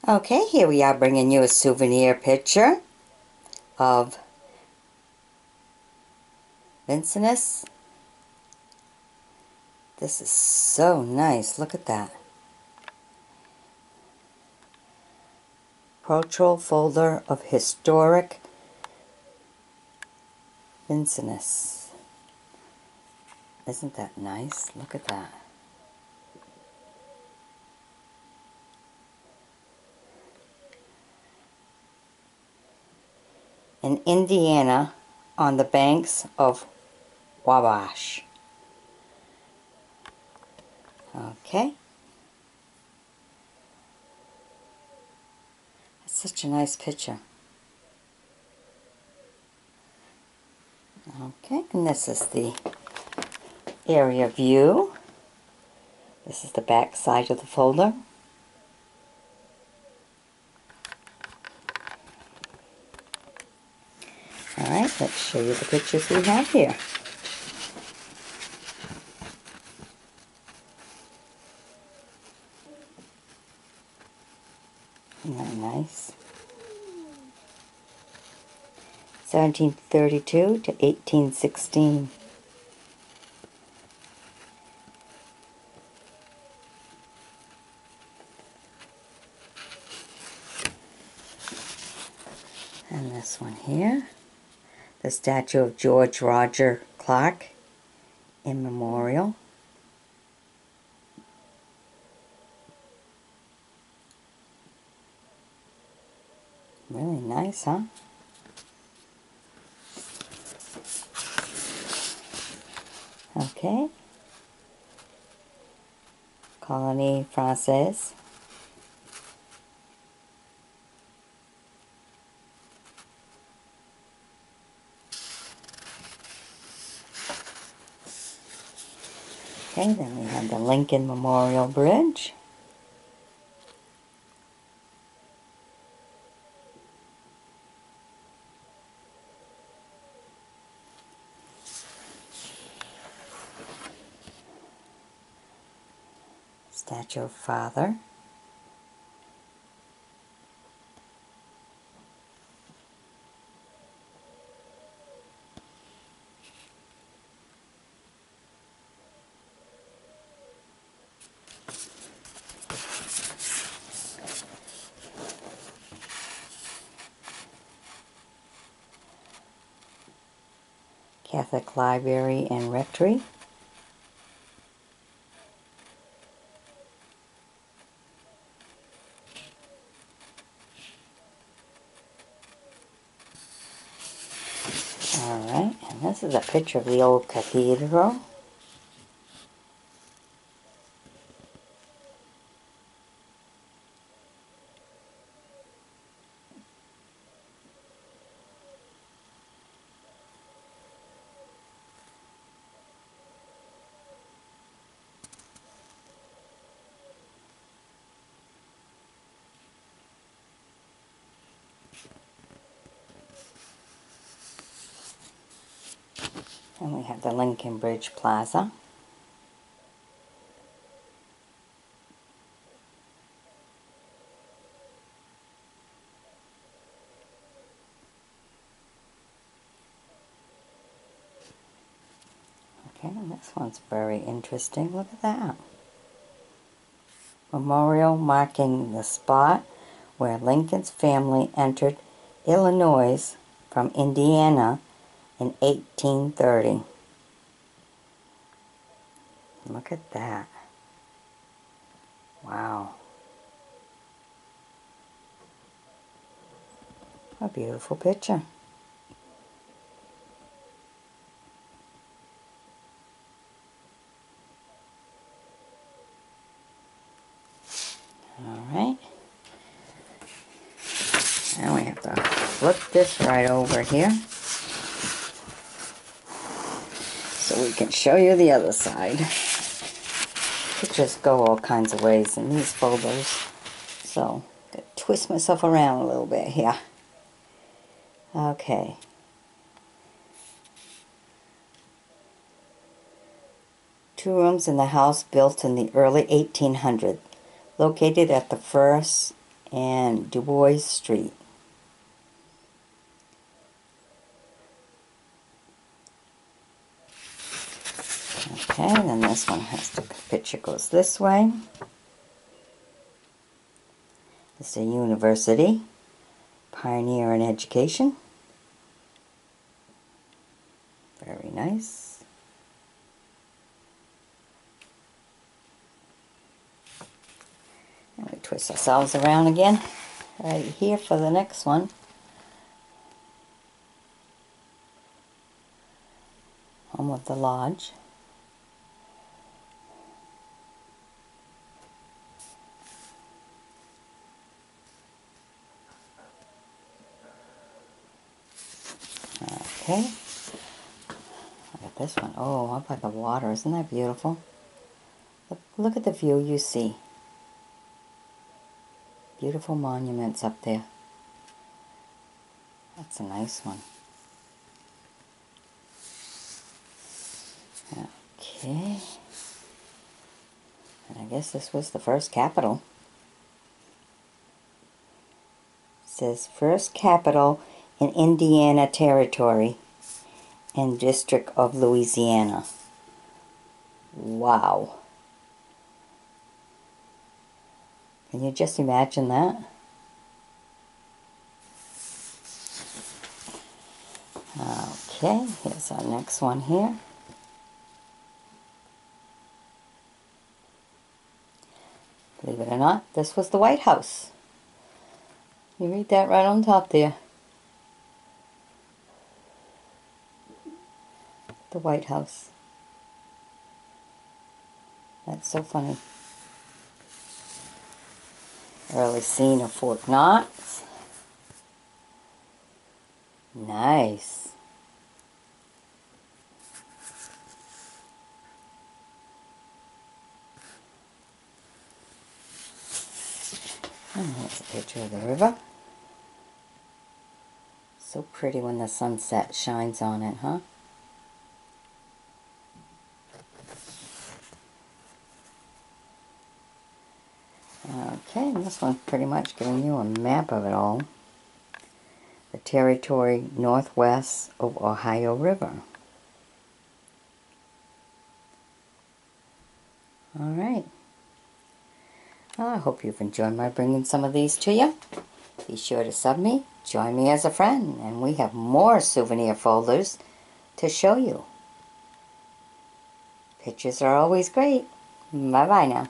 Okay, here we are bringing you a souvenir picture of Vincenus. This is so nice. Look at that. Cultural folder of historic Vincenus. Isn't that nice? Look at that. In Indiana, on the banks of Wabash. Okay. That's such a nice picture. Okay, and this is the area view. This is the back side of the folder. Alright, let's show you the pictures we have here. Isn't that nice? 1732 to 1816. And this one here, the statue of George Roger Clark in memorial. Really nice, huh? Okay. Colony Française. Okay, then we have the Lincoln Memorial Bridge. Statue of Father. Catholic Library and Rectory. Alright, and this is a picture of the old cathedral. And we have the Lincoln Bridge Plaza. Okay, and this one's very interesting. Look at that. Memorial marking the spot where Lincoln's family entered Illinois from Indiana in 1830. Look at that. Wow. A beautiful picture. Alright. Now we have to flip this right over here so we can show you the other side. Pictures go all kinds of ways in these folders, so I'm going to twist myself around a little bit here. Okay. Two rooms in the house built in the early 1800s, located at the first and Du Bois Street. Okay, then this one has to, the picture goes this way. It's a university, pioneer in education. Very nice. And we twist ourselves around again, right here for the next one. Home of the Lodge. Okay. Look at this one. Oh, up by the water. Isn't that beautiful? Look at the view you see. Beautiful monuments up there. That's a nice one. Okay. And I guess this was the first capital. It says first capital in Indiana Territory and District of Louisiana. Wow. Can you just imagine that? Okay, here's our next one here. Believe it or not, this was the White House. You read that right on top there. The White House. That's so funny. Early scene of Fort Knox. Nice. And here's a picture of the river. So pretty when the sunset shines on it, huh? Okay, and this one's pretty much giving you a map of it all. The territory northwest of Ohio River. Alright. Well, I hope you've enjoyed my bringing some of these to you. Be sure to sub me, join me as a friend, and we have more souvenir folders to show you. Pictures are always great. Bye-bye now.